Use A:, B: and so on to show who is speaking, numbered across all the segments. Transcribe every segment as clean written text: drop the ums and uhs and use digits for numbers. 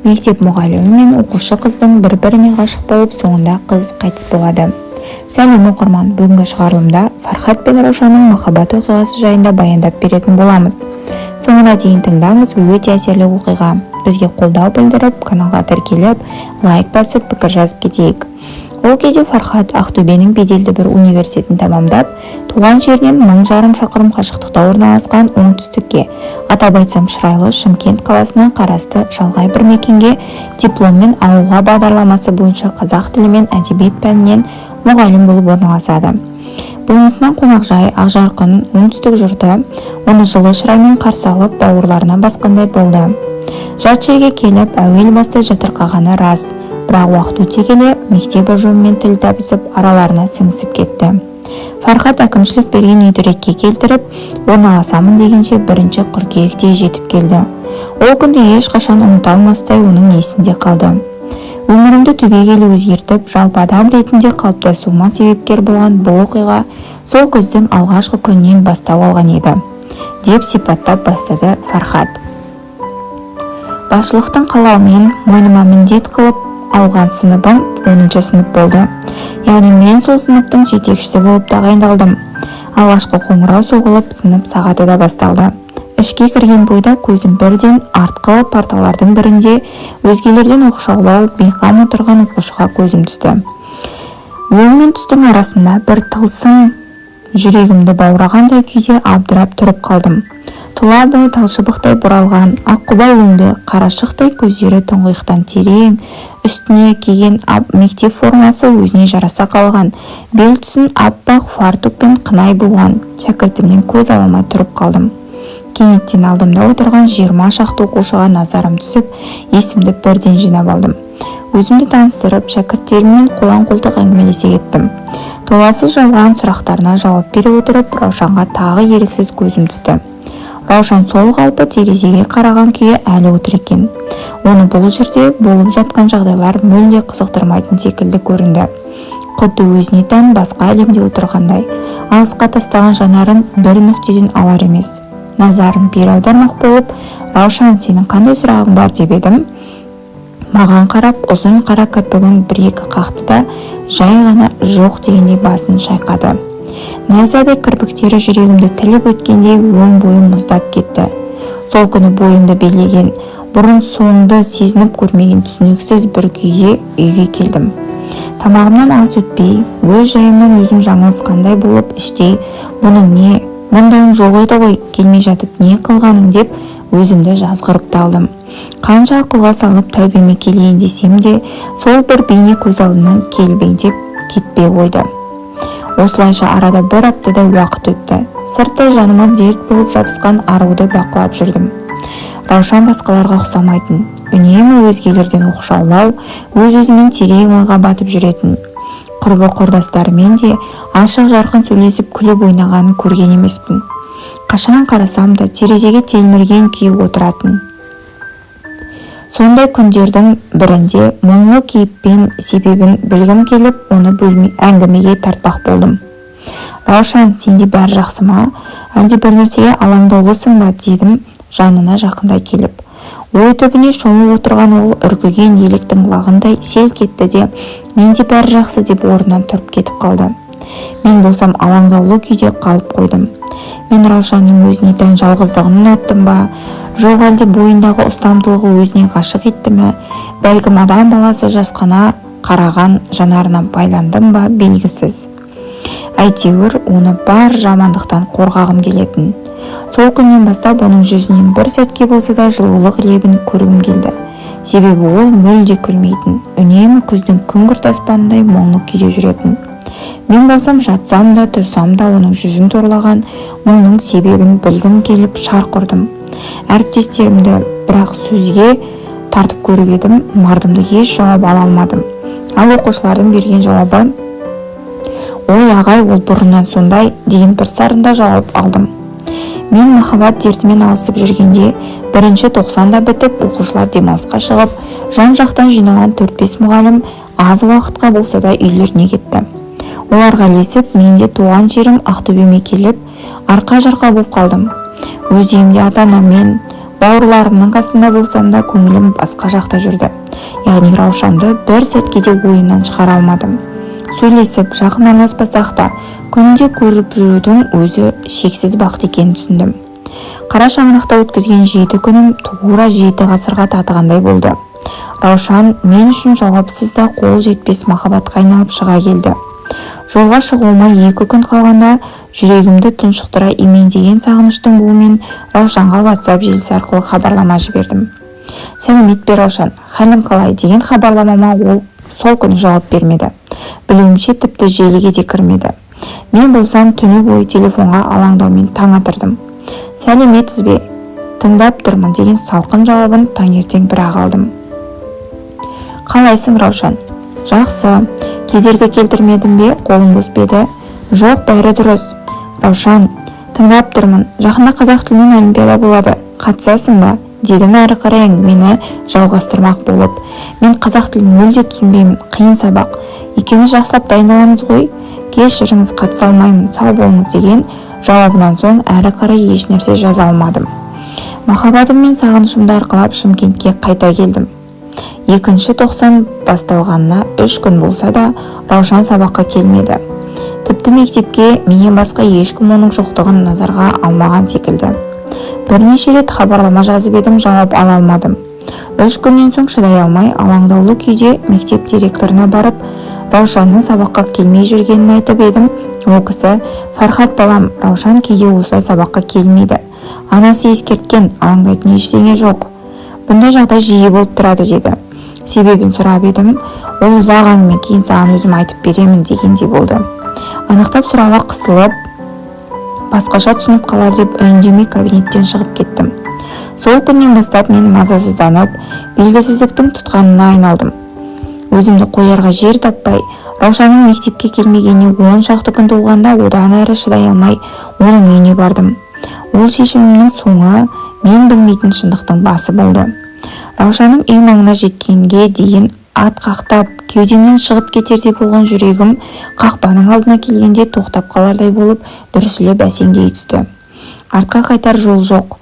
A: Мектеп мұғалімі мен оқушы қыздың бір-біріне ғашық болып, соңында қыз қайтыс болады. Сәлем оқырман, бүгінгі шығарылымда Фархат пен Раушанның махаббат оқиғасы жайында баяндап беретін боламыз. Соңына дейін тыңдаңыз, өте әсерлі оқиға. Бізге қолдау білдіріп, каналға тіркеліп, лайк басып, пікір жазып кетейік. Ол кезде Фархат Ақтөбенің беделді бір университетін тамамдап, туған жерінен 1000 шақырым қашықтықта орналасқан оңтүстікке, атап айтсам Шырайлы Шымкент қаласына қарасты шалғай бір мекенге дипломмен ауылға бағдарламасы бойынша қазақ тілі мен әдебиет пәнінен мұғалім болып орналасады. Болмысынан қонақжай, ақжарқын, оңтүстік жұрты оны жылы шыраймен қарсы алып, бауырларына басқандай болды. Жат жерге келіп, әуел баста жатырқағаны рас, бірақ уақыт өте келе мектеп ұжымымен тіл табысып, араларына сіңісіп кетті. Фархат әкімшілік берген үйді ретке келтіріп, орналасамын дегенше 1 қыркүйекте жетіп келді. Ол күнді ешқашан ұмыта алмастай оның есінде қалды. Өмірімді түбегейлі өзгертіп, жалпы адам ретінде қалыптасуыма себепкер болған бұл оқиға сол күздің алғашқы күнінен бастау алған еді, деп сипаттап бастады Фархат. Басшылықтың қалауымен мойныма міндет қылып алған сыныбым 10 сынып болды. Яғни мен сол сыныптың жетекшісі болып тағайындалдым. Алғашқы қоңырау соғылып, сынып сағаты да басталды. Ішке кірген бойда көзім бірден артқы парталардың бірінде өзгелерден оқшаулау бейқам отырған оқушыға көзім түсті. Өң мен түстің арасында бір тылсым жүрегімді баурағандай күйде абдырап тұрып қалдым. Тұла бойы талшыбықтай бұралған, аққұба өңді, қарашықтай көздері тұңғиықтан терең, үстіне киген мектеп формасы өзіне жараса қалған, бел тұсын аппақ фартук пен қынай буған шәкіртімнен көз ала алмай тұрып қалдым. Кенеттен алдымда отырған 20 шақты оқушыға назарым түсіп, есімді бірден жинап алдым. Өзімді таныстырып, шәкірттеріммен қолаң-қолтық әңгімелесе кеттім. Толассыз жауған сұрақтарына жауап бере отырып, Раушанға тағы еріксіз көзім түсті. Раушан сол қалпы терезеге қараған күйі әлі отыр екен. Оны бұл жерде болып жатқан жағдайлар мүлде қызықтырмайтын секілді көрінді. Құдды өзіне тән басқа әлемде отырғандай, алысқа тастаған жанарын бір нүктеден алар емес. Назарын бері аудармақ болып, Раушан, сенің қандай сұрағың бар деп едім. Маған қарап, ұзын қара кірпігін 1-2 қақты да, жай ғана жоқ дегендей басын шайқады. Найзадай кірпіктері жүрегімді тіліп өткендей өн бойым мұздап кетті. Сол күні бойымды билеген, бұрын соңды сезініп көрмеген түсініксіз бір күйде үйге келдім. Тамағымнан ас өтпей, өз жайымнан өзім жаңылысқандай болып, іштей бұның не, мұндайың жоқ еді ғой, келмей жатып не қылғаның деп өзімді жазғырып талдым. Қанша ақылға салып тәубеме келейін десем де, сол бір бейне көз алдымнан келбеңдеп кетпей қойды. Осылайша арада 1 аптадай уақыт өтті. Сырттай жаныма дерт болып жабысқан аруды бақылап жүрдім. Раушан басқаларға ұқсамайтын, үнемі өзгелерден оқшаулау, өз-өзімен терең ойға батып жүретін. Құрбы құрдастарымен де ашық жарқын сөйлесіп күліп ойнағанын көрген емеспін. Қашан қарасам да терезеге телмірген күйі отыратын. Сондай күндердің бірінде мұңлы кейіппен себебін білгім келіп, оны әңгімеге тартпақ болдым. Раушан, сенде бәрі жақсы ма? Әлде бір нәрсеге алаңдаулысың ба дедім, жанына жақындай келіп. Ой түбіне шомып отырған ол үркіген еліктің лағындай селк етті де, менде бәрі жақсы деп орнынан тұрып кетіп қалды. Мен болсам алаңдаулы күйде қалып қойдым. Мен Раушанның өзіне тән жалғыздығын ұнаттым ба, жоқ әлде бойындағы ұстамдылығы өзіне ғашық етті ме, бәлкім адам баласы жасқана қараған жанарынан байландым ба, белгісіз. Әйтеуір, оны бар жамандықтан қорғағым келетін. Сол күннен бастап оның жүзінен бір сәтке болса да жылулық лебін көргім келді. Себебі ол мүлде күлмейтін, үнемі күздің күңгірт аспанындай мұңлы күйде жүретін. Мен болсам жатсам да тұрсам да оның жүзін торлаған мұңның себебін білгім келіп шарқ ұрдым. Әріптестерімді бірақ сөзге тартып көріп едім, мардымды еш жауап ала алмадым. Ал оқушылардың берген жауабы: ой ағай, ол бұрыннан сондай деген бір сарында жауап алдым. Мен махаббат дертімен алысып жүргенде 1-90 бітіп, оқушылар демалысқа шығып, жан-жақтан жиналған 4-5 мұғалім аз уақытқа болса да үйлеріне кетті. Оларға ілесіп, мен де туған жерім Ақтөбеме келіп, арқа-жарқа болып қалдым. Өз үйімде ата-анаммен, Бауырларымның қасында болсам да көңілім басқа жақта жүрді. Яғни Раушанды бір сәтке де ойымнан шығара алмадым. Сөйлесіп, жақын араласпасақ та, күнде көріп жүрудің өзі шексіз бақыт екенін түсіндім. Қара шаңырақта өткізген 7 күнім тура 7 ғасырға татығандай болды. Раушан мен үшін жауапсыз да қол жетпес махаббатқа айналып шыға келді. Жолға шығуыма 2 күн қалғанда жүрегімді тұншықтыра имендеген сағыныштың буымен Раушанға WhatsApp желісі арқылы хабарлама жібердім. «Сәлемет пе, Раушан, халің қалай?» деген хабарламама ол сол күні жауап бермеді. Білуімше тіпті желіге де кірмеді. Мен болсам түні бойы телефонға алаңдаумен таң атырдым. «Сәлеметсіз бе? Тыңдап тұрмын» деген салқын жауабын таңертең бір-ақ алдым. «Қалайсың, Раушан?» «Жақсы. Кедергі келтірмедім бе? Қолым бос па еді?» «Жоқ, бәрі дұрыс». «Раушан, тыңдап тұрмын. Жақында қазақ тілінен олимпиада болады. Қатысасың ба?» дедім әрі қарай әңгімені жалғастырмақ болып. «Мен қазақ тілін мүлде түсінбеймін. Қиын сабақ. Екеуміз жақсылап дайындаламыз ғой. Кешіріңіз, қатыса алмаймын. Сау болыңыз» деген жауабынан соң әрі қарай еш нәрсе жаза алмадым. Махаббатым мен сағынышымды арқалап Шымкентке қайта келдім. 2-ші тоқсан басталғанына 3 күн болса да Раушан сабаққа келмеді. Тіпті мектепке менен басқа ешкім оның жоқтығын назарға алмаған секілді. Бірнеше рет хабарлама жазып едім, жауап ала алмадым. 3 күннен соң шыдай алмай, алаңдаулы күйде мектеп директорына барып, Раушанның сабаққа келмей жүргенін айтып едім. Ол кісі: «Фархат балам, Раушан кейде осылай сабаққа келмейді. Анасы ескерткен, алаңдайтын ештеңе жоқ. Бұндай жағдай жиі болып тұрады» деді. Себебін сұрап едім. Ол ұзақ әңгіме, кейін саған өзім айтып беремін дегендей болды. Анықтап сұрауға қысылып, басқаша түсініп қалар деп үндемей кабинеттен шығып кеттім. Сол күннен бастап мен мазасызданып, белгісіздіктің тұтқанына айналдым. Өзімді қоярға жер таппай, Раушанның мектепке келмегеніне 10 шақты күн толғанда одан әрі шыдай алмай оның үйіне бардым. Ол шешімімнің соңы мен білмейтін шындықтың басы болды. Раушанның үй маңына жеткенге дейін ат қақтап, кеудемнен шығып кетердей болған жүрегім қақпаның алдына келгенде тоқтап қалардай болып дүрсілі бәсеңдей түсті. Артқа қайтар жол жоқ.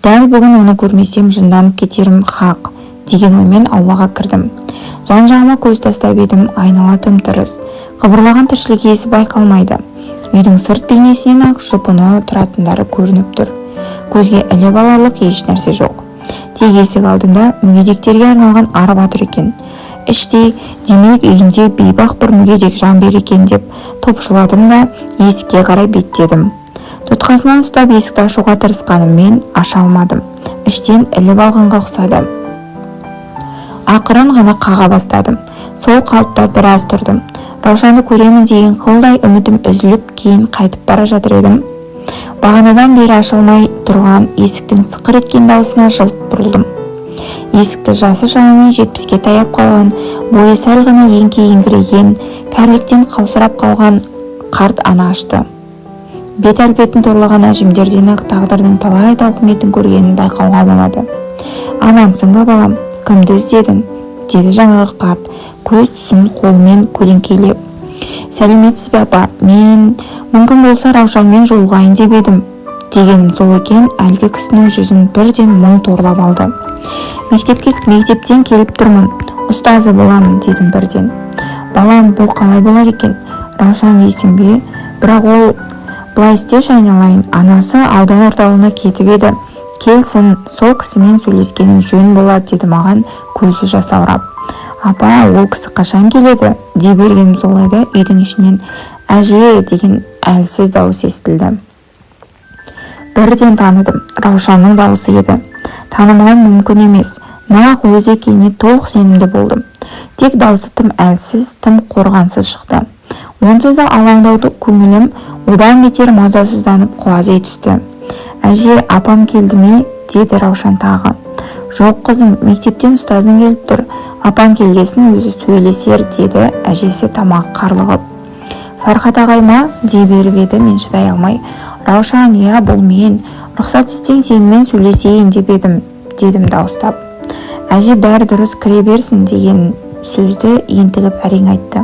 A: Дәл бүгін оны көрмесем жынданып кетерім хақ деген оймен аулаға кірдім. Жан-жағыма көз тастап едім, айнала тым-тырыс. Қыбырлаған тіршілік иесі байқалмайды. Үйдің сырт бейнесінен ақ жұпыны тұратындары көрініп тұр. Көзге іліп аларлық еш нәрсе жоқ. Тек есік алдында мүгедектерге арналған арба тұр екен. Іштей, демек үйінде бейбақ бір мүгедек жан бар екен деп топшыладым да есікке қарай беттедім. Тұтқасынан ұстап есікті ашуға тырысқаныммен аша алмадым. Іштен іліп алғанға ұқсады. Ақырын ғана қаға бастадым. Сол қалыпта біраз тұрдым. Раушанды көремін деген қылдай үмітім үзіліп, кейін қайтып бара жатыр едім. Бағанадан бері ашылмай тұрған есіктің сықыр еткен даусына жылт бұрылдым. Есікті жасы шамамен 70-ке таяп қалған, бойы сәл ғана еңкейіңкіреген, кәріліктен қаусырап қалған қарт ана ашты. Бет-әлпетін торлаған әжімдерден ақ тағдырдың талай тауқыметін көргенін байқауға болады. «Амансың ба балам? Кімді іздедің?» деді жаңағы қарт, көз түсін қолымен көлеңкелеп. «Сәлеметсіз бе апа? Мен мүмкін болса Раушанмен жолығайын деп едім» дегенім сол екен. Әлгі кісінің жүзін бірден мұң торлап алды. Мектептен келіп тұрмын, ұстазы боламын» дедім бірден. «Балам, бұл қалай болар екен? Раушан дейсің бе? Бірақ ол былай істеші айналайын, анасы аудан орталығына кетіп еді. Келсін, сол кісімен сөйлескенің жөн болады» деді маған көзі жасаурап. «Апа, ол кісі қашан келеді?» дей бергенім солайда үйдің ішінен «Әже» деген әлсіз дауыс естілді. Бірден таныдым. Раушанның дауысы еді. Танымауым мүмкін емес. Нақ өз екеніне толық сенімді болдым. Тек дауысы тым әлсіз, тым қорғансыз шықты. Онсыз да алаңдауды көңілім одан бетер мазасызданып құлази түсті. «Әже, апам келді ме?» деді Раушан тағы. «Жоқ қызым, мектептен ұстазың келіп тұр. Апаң келгесін өзі сөйлесер» деді әжесі тамағы қарлығып. «Фархат ағай ма?» дей беріп еді. Мен шыдай алмай: «Раушан, иә, бұл мен. Рұқсат етсең сенімен сөйлесейін деп едім» дедім дауыстап. Әже «Бәрі дұрыс, кіре берсін» деген сөзді ентігіп әрең айтты.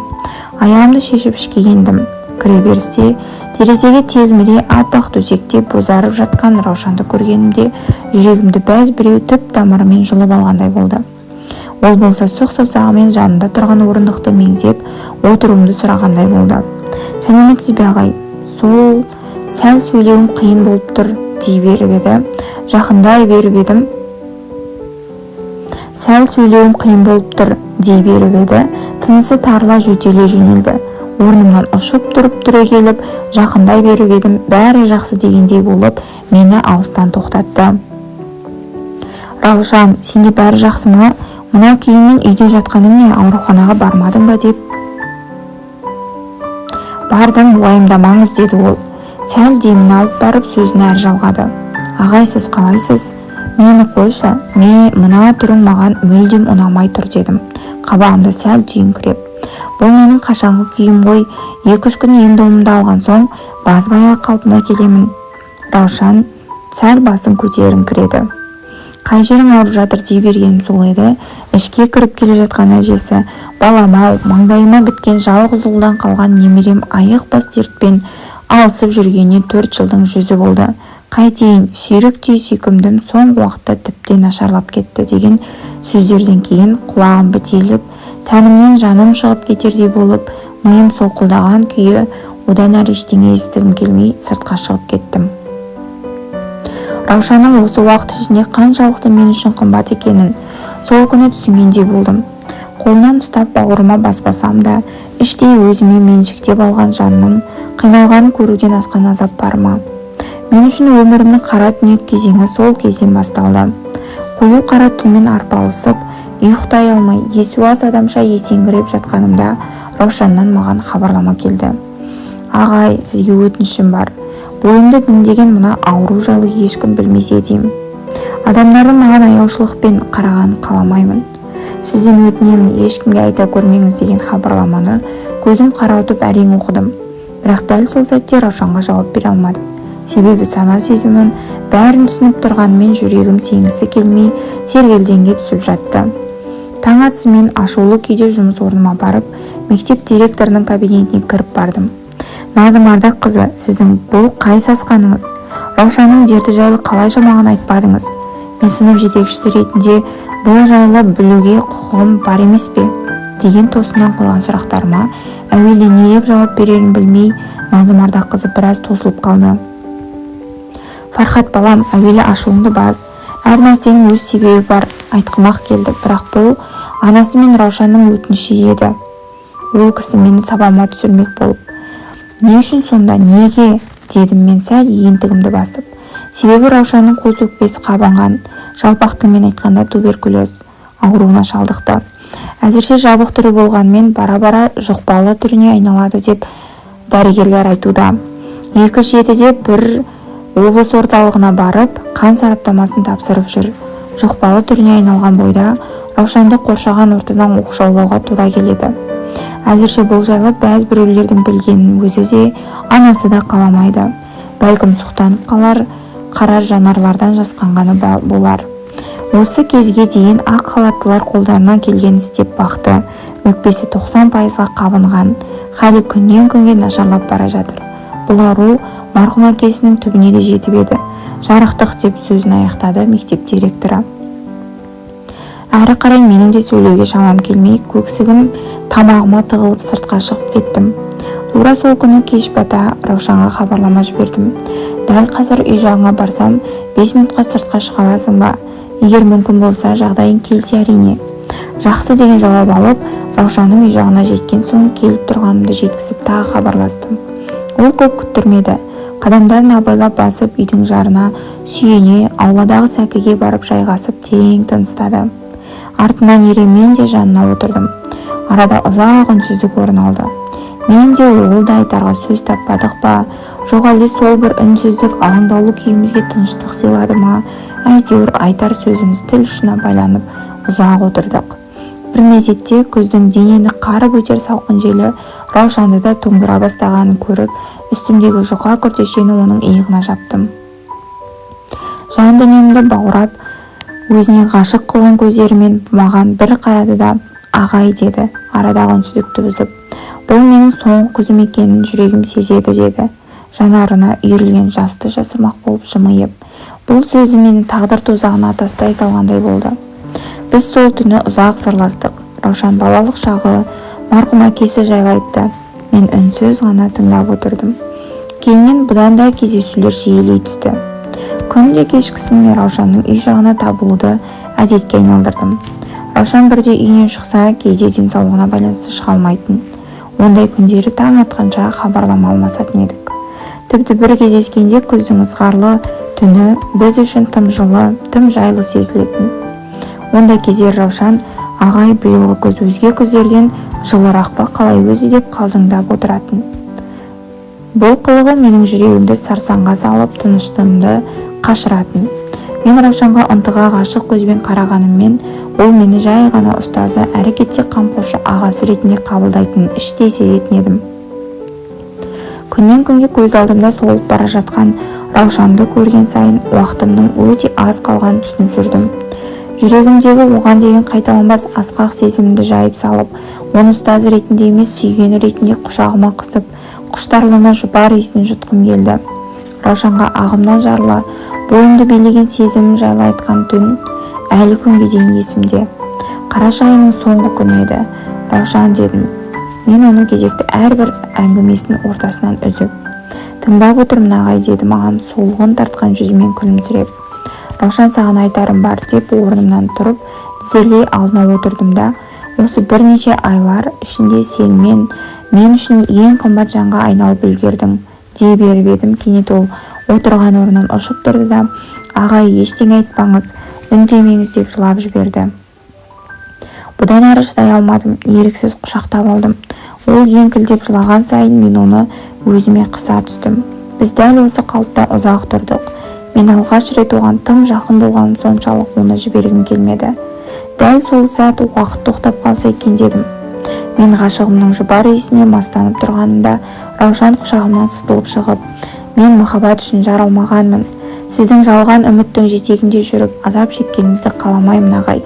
A: Аяғымды шешіп ішке ендім. Кіре берісте терезеге телміре аппақ төсекте бозарып жатқан Раушанды көргенімде жүрегімді бәз біреу түп тамырымен жұлып алғандай болды. Ол болса сұқ саусағымен жанында тұрған орындықты меңзеп отыруымды сұрағандай болды. Сәлеметсіз бе ағай? Сол сәл сөйлеуім қиын болып тұр дей беріп еді. Жақындай беріп едім. Сәл сөйлеуім қиын болып тұр дей беріп еді. Тынысы тарыла жөтеле жөнелді. Орнымнан ұшып тұрып түре келіп, жақындай беріп едім. Бәрі жақсы дегендей болып, мені алыстан тоқтатты. Раушан, сенде бәрі жақсы ма? Мына күйіңмен үйде жатқаның не, ауруханаға бармадың ба деп. Бардым, уайымдамаңыз деді ол. Сәл демін алып барып сөзін әрі жалғады. Ағай, сіз қалайсыз? Мені қойшы, мына түрің маған мүлдем ұнамай тұр дедім. Қабағымда сәл түйіңкіреп. Бұл менің қашанғы күйім ғой, 2-3 күн ем-домымды алған соң базбайға қалпына келемін. Раушан сәл басын көтеріңкіреді. Қай жерің ауырып жатыр дей бергенім сол еді. Ішке кіріп келе жатқан әжесі, балам-ау, маңдайыма біткен жалғыз ұлдан қалған немерем айық бас дертпен алысып жүргеніне 4 жылдың жүзі болды. Қайтейін, сүйріктей сүйкімдім соңғы уақытта тіптен нашарлап кетті деген сөздерден кейін құлағым бітеліп, тәнімнен жаным шығып кетердей болып, миым солқылдаған күйі одан әрі ештеңе естігім келмей сыртқа шығып кеттім. Раушанның осы уақыт ішінде қаншалықты мен үшін қымбат екенін сол күні түсінгендей болдым. Қолынан ұстап бауырыма баспасам да, іштей өзіме меншіктеп алған жанның қиналғанын көруден асқан азап бар ма? Мен үшін өмірімнің қара түнек кезеңі сол кезден басталды. Қою қара түнмен арпалысып, ұйықтай алмай, есуаз адамша есеңгіреп жатқанымда Раушаннан маған хабарлама келді. Ағай, сізге өтінішім бар. Бойымды діндеген мына ауру жайлы ешкім білмесе деймін. Адамдардың маған аяушылықпен қараған қаламаймын. Сізден өтінемін, ешкімге айта көрмеңіз деген хабарламаны көзім қараутып әрең оқыдым. Бірақ дәл сол сәтте Раушанға жауап бере алмадым. Себебі сана сезімім бәрін түсініп тұрғанымен жүрегім сенгісі келмей сергелдеңге түсіп жатты. Таң атысымен ашулы күйде жұмыс орныма барып, мектеп директорының кабинетіне кіріп бардым. Назым Ардақ қызы, сіздің бұл қай сасқаныңыз? Раушанның дерті жайлы қалайша маған айтпадыңыз? Мен сынып жетекшісі ретінде бұл жайлы білуге құқығым бар емес пе? Деген тосыннан қойған сұрақтарыма әуелі не деп жауап берерін білмей, Назым Ардақ қызы біраз тосылып қалды. Фархат балам, әуелі ашуыңды баз. Әр нәрсенің өз себебі бар, айтқымақ келді. Бірақ бұл анасы мен Раушанның өтініші еді. Ол кісі мені сабама түсірмек болып. Не үшін сонда, неге? Дедім мен сәл ентігімді басып. Себебі Раушанның қос өкпесі қабынған, жалпақ тілмен айтқанда туберкулез ауруына шалдықты. Әзірше жабық түрі болғанмен бара-бара жұқпалы түріне айналады деп дәрігерлер айтуда. 2-7-де бір облыс орталығына барып, қан сараптамасын тапсырып жүр. Жұқпалы түріне айналған бойда Раушанды қоршаған ортадан оқшаулауға тура келеді. Әзірше бұл жайлы бәз біреулердің білгенін өзі де, анасы да қаламайды. Бәлкім сұқтанып қалар, қарар жанарлардан жасқанғаны болар. Осы кезге дейін ақ халаттылар қолдарынан келген істеп бақты. Өкпесі 90%-ға қабынған, халі күннен күнге нашарлап бара жатыр. Бұл ауру марқұм әкесінің түбіне де жетіп еді. Жарықтық деп сөзін аяқтады мектеп директоры. Әрі қарай менің де сөйлеуге шамам келмей, көксігім тамағыма тығылып сыртқа шығып кеттім. Тура сол күні кеш бата Раушанға хабарлама жібердім. Дәл қазір үй жағыңа барсам, 5 минутқа сыртқа шыға аласың ба? Егер мүмкін болса, жағдайың келсе әрине. Жақсы деген жауап алып, Раушанның үй жағына жеткен соң келіп тұрғанымды жеткізіп тағы хабарластым. Ол көп күттірмеді. Қадамдарын абайлап басып, үйдің жарына сүйене, ауладағы сәкіге барып жайғасып терең тыныстады. Артынан ере мен де жанына отырдым. Арада ұзақ үнсіздік орын алды. Мен де ол да айтарға сөз таппадық па, жоқ әлде сол бір үнсіздік алаңдаулы күйімізге тыныштық сыйлады ма? Әйтеуір айтар сөзіміз тіл ұшына байланып ұзақ отырдық. Бір мезетте күздің денені қарып өтер салқын желі Раушанды да тоңдыра бастағанын көріп, үстімдегі жұқа күртешені оның иығына жаптым. Жан дүниемді баурап, өзіне ғашық қылған көздерімен маған бір қарады да, ағай деді, арадағы үнсіздікті бұзып. Бұл менің соңғы көзім екенін жүрегім сезеді деді, жанарына үйірілген жасты жасырмақ болып жымиып. Бұл сөзі мені тағдыр тозағына тастай салғандай болды. Біз сол түні ұзақ сырластық. Раушан балалық шағы, марқұм әкесі жайлы айтты. Мен үнсіз ғана тыңдап отырдым. Кейіннен бұдан да кездесулер жиілей түсті. Күнде кешкісін мен Раушанның үй жағына табылуды әдетке айналдырдым. Раушан бірде үйінен шықса, кейде денсаулығына байланысты шыға алмайтын. Ондай күндері таң атқанша хабарлама алмасатын едік. Тіпті бір кездескенде күздің ызғарлы түні біз үшін тым жылы, тым жайлы сезілетін. Ондай кездер Раушан, ағай биылғы күз өзге күздерден жылырақ па қалай өзі деп қалжыңдап отыратын. Бұл қылығы менің жүрегімді сарсаңға салып, тыныштығымды қашыратын. Мен Раушанға ынтыға ғашық көзбен қарағаныммен, ол мені жай ғана ұстазы, әрі кетсе қамқоршы ағасы ретінде қабылдайтынын іштей сезетін едім. Күннен күнге көз алдымда солып бара жатқан Раушанды көрген сайын уақытымның өте аз қалғанын түсініп жүрдім. Жүрегімдегі оған деген қайталанбас асқақ сезімімді жайып салып, оны ұстазы ретінде емес, сүйгені ретінде құшағыма қысып, құштарлана жұпар иісін жұтқым келді. Раушанға ағымнан жарыла, бойымды билеген сезімім жайлы айтқан түн әлі күнге дейін есімде. Қараша айының соңғы күні еді. Раушан дедім. Мен оның кезекті әрбір әңгімесін ортасынан үзіп. Тыңдап отырмын ағай, деді маған солғын тартқан жүзімен күлімсіреп. Раушан, саған айтарым бар деп орнымнан тұрып, тізерлей алдына отырдым да, осы бірнеше айлар ішінде сен мен үшін ең қымбат жанға айналып үлгердің, дей беріп едім. Кенет ол отырған орнынан ұшып тұрды да, ағай, ештеңе айтпаңыз, үндемеңіз деп жылап жіберді. Бұдан ары шыдай алмадым, еріксіз құшақтап алдым. Ол еңкілдеп жылаған сайын мен оны өзіме қыса түстім. Біз дәл осы қалыпта ұзақ тұрдық. Мен алғаш рет оған тым жақын болғаным соншалық оны жібергім келмеді. Дәл сол сәт уақыт тоқтап қалса екен дедім. Мен ғашығымның жұпар иісіне мастанып тұрғанымда Раушан құшағымнан сытылып шығып, мен махаббат үшін жаралмағанмын. Сіздің жалған үміттің жетегінде жүріп, азап шеккеніңізді қаламаймын ағай.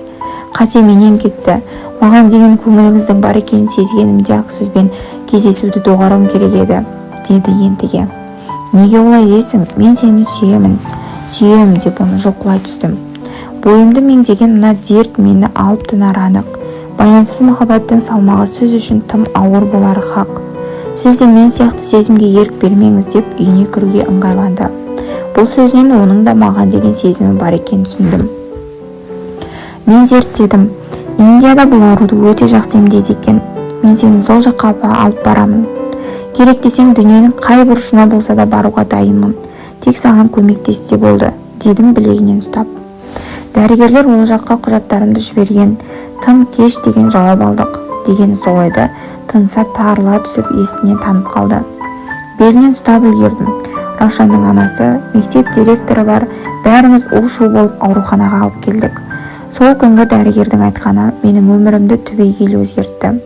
A: Қате менен кетті. Маған деген көңіліңіздің бар екенін сезгенімде-ақ сізбен кездесуді доғаруым керек еді, деді ентіге. Неге олай дейсің? Мен сені сүйемін деп оны жұлқылай түстім. Бойымды меңдеген мына дерт мені алып тынар анық. Баянсыз махаббаттың салмағы сіз үшін тым ауыр болары хақ. Сіз де мен сияқты сезімге ерік бермеңіз деп үйіне кіруге ыңғайланды. Бұл сөзінен оның да маған деген сезімі бар екенін түсіндім. Мен зерттедім. Индияда бұл ауруды өте жақсы емдейді екен. Мен сені сол жаққа алып барамын. Керек десең дүниенің қай бұрышына болса да баруға дайынмын. Тек саған көмектессе болды, дедім білегінен ұстап. Дәрігерлер ол жаққа құжаттарымды жіберген, тым кеш деген жауап алдық. Дегені сол еді. Тынса тарыла түсіп есінен танып қалды. Белінен ұстап үлгердім. Раушанның анасы, мектеп директоры бар, бәріміз у-шу болып ауруханаға алып келдік. Сол күнгі дәрігердің айтқаны менің өмірімді түбегейлі өзгертті.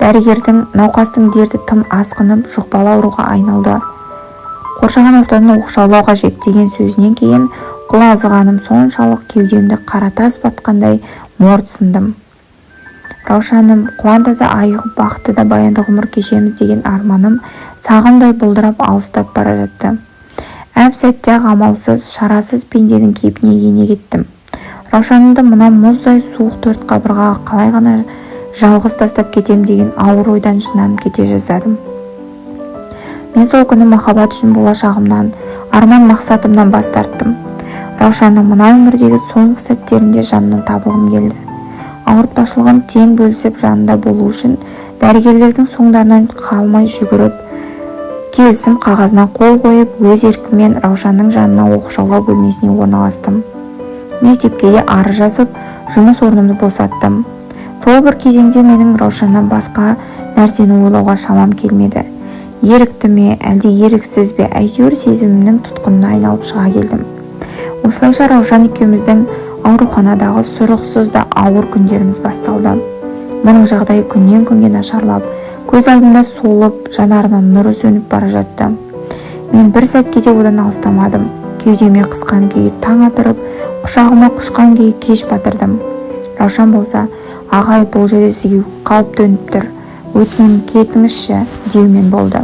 A: Дәрігердің науқастың дерті тым асқынып, жұқпалы ауруға айналды. Қоршаған ортаны оқшаулау қажет деген сөзінен кейін құлазығаным соншалық кеудемді қара тас батқандай мортсындым. Раушаным, құлантаза айығып бақытты да баянды ғұмыр кешеміз деген арманым сағымдай бұлдырап алыстап бара жатты. Әп сәтте-ақ амалсыз, шарасыз пенденің кейпіне ене кеттім. Раушанымды мына мұздай суық төрт қабырғаға қалай ғана жалғыз тастап кетем деген ауыр ойдан жынанып кете жаздадым. Мен сол күні махаббат үшін болашағымнан, арман мақсатымнан бас тарттым. Раушанның мына өмірдегі соңғы сәттерінде жанынан табылғым келді. Ауыртпашылығын тең бөлісіп жанында болу үшін дәрігерлердің соңдарынан қалмай жүгіріп, келісім қағазына қол қойып, өз еркіммен Раушанның жанына оқшаулау бөлмесіне орналастым. Мектепке де арыз жазып, жұмыс орнымды босаттым. Сол бір кезеңде менің Раушаннан басқа нәрсені ойлауға шамам келмеді. Ерікті ме, әлде еріксіз бе, әйтеуір сезімімнің тұтқынына айналып шыға келдім. Осылайша Раушан екеуміздің ауруханадағы сұрықсыз да ауыр күндеріміз басталды. Мұның жағдайы күннен күнге нашарлап, көз алдымда солып, жанарынан нұры сөніп бара жатты. Мен бір сәтке де одан алыстамадым. Кеудеме қысқан күйі таң атырып, құшағыма құшқан күйі кеш батырдым. Раушан болса, ағай, бұл жерде сізге қауіп төніп тұр. өтінемін кетіңізші деумен болды.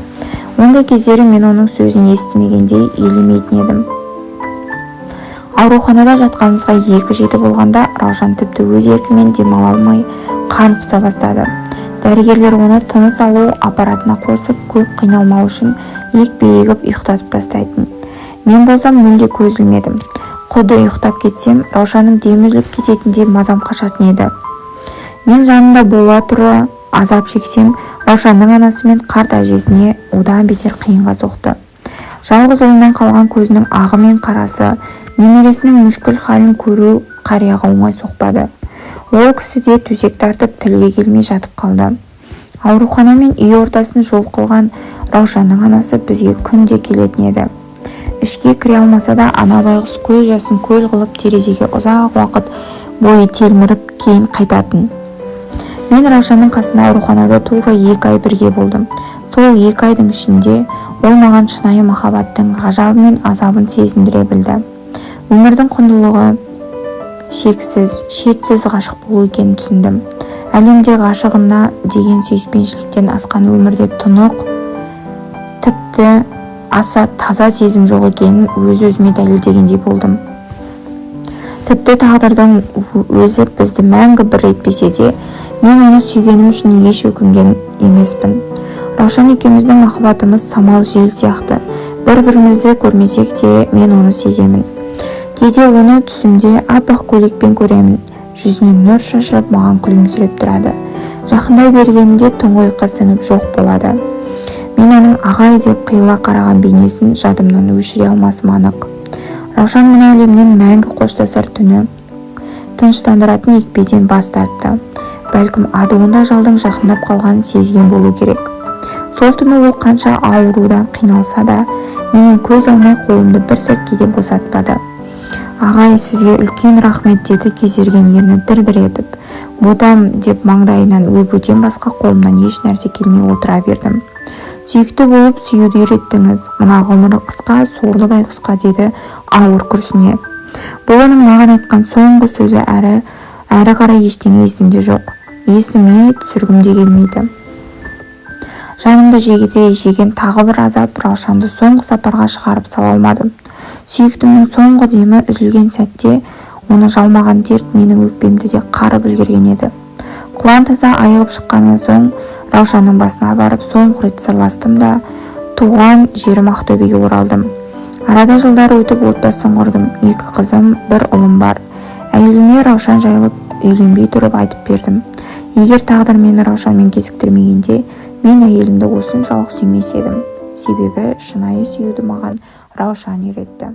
A: Ондай кездері мен оның сөзін естімегендей елемейтін едім. Ауруханада жатқанымызға 2 болғанда Раушан тіпті өз еркімен демала алмай қан құса бастады. Дәрігерлер оны тыныс алу аппаратына қосып, көп қиналмау үшін екпе егіп ұйықтатып тастайтын. Мен болсам мүлде көз ілмедім. Құдды ұйықтап кетсем, Раушанның демі үзіліп кететіндей мазам қашатын еді. Мен жанында бола тұра азап шексем, Раушанның анасы мен қарт әжесіне одан бетер қиынға соқты. Жалғыз ұлынан қалған көзінің ағы мен қарасы, немересінің мүшкіл халін көру қарияға оңай соқпады. Ол кісі де төсек тартып тілге келмей жатып қалды. Аурухана мен үй ортасын жол қылған Раушанның анасы бізге күнде келетін еді. Ішке кіре алмаса да ана байғұс көз жасын көл қылып терезеге ұзақ уақыт бойы телміріп кейін қайтатын. Мен Раушанның қасында ауруханада тура 2 ай бірге болдым. Сол 2 айдың ішінде ол маған шынайы махаббаттың ғажабы мен азабын сезіндіре білді. Өмірдің құндылығы шексіз, шетсіз ғашық болу екенін түсіндім. Әлемде ғашығына деген сүйіспеншіліктен асқан өмірде тұнық, тіпті аса таза сезім жоқ екенін өз-өзіме дәлелдегендей болдым. Тіпті тағдырдың өзі бізді мәңгі бір етпесе де, мен оны сүйгенім үшін еш өкінген емеспін. Раушан екеуміздің махаббатымыз самал жел сияқты. Бір-бірімізді көрмесек те мен оны сеземін. Кейде оны түсімде аппақ көйлекпен көремін. Жүзінен нұр шашып, маған күлімсіреп тұрады. Жақындай бергенінде тұңғиыққа сіңіп жоқ болады. Мен оның ағай деп қиыла қараған бейнесін жадымнан өшіре алмасым анық. Раушан мына әлемнен мәңгі қоштасар түні тыныштандыратын екпеден бас тартты. Бәлкім адуында жалдың жақындап қалғанын сезген болу керек. Сол түні ол қанша аурудан қиналса да, менен көз алмай қолымды бір сәтке де босатпады. Ағай, сізге үлкен рахмет деді кезерген ерні дір-дір етіп. Ботам деп маңдайынан өбуден басқа қолымнан еш нәрсе келмей отыра бердім. Сүйікті болып сүюді үйреттіңіз. Мына ғұмыры қысқа, сорлы байғұсқа деді ауыр күрсіне. Бұл оның маған айтқан соңғы сөзі, әрі қарай ештеңе есімде жоқ. Есіме түсіргім де келмейді. Жанымды жегідей жеген тағы бір азап Раушанды соңғы сапарға шығарып сала алмадым. Сүйіктімнің соңғы демі үзілген сәтте оны жалмаған дерт менің өкпемді де қарып үлгерген еді. Құлан таза айығып шыққаннан соң Раушанның басына барып соңғы рет сырластым да туған жерім Ақтөбеге оралдым. Арада жылдар өтіп отбасын құрдым. 2 қызым, 1 ұлым бар. Әйеліме Раушан жайлы үйленбей тұрып айтып бердім. Егер тағдыр мені Раушанмен кезіктірмегенде, мен әйелімді осыншалық сүймес едім. Себебі шынайы сүюді маған Раушан үйретті.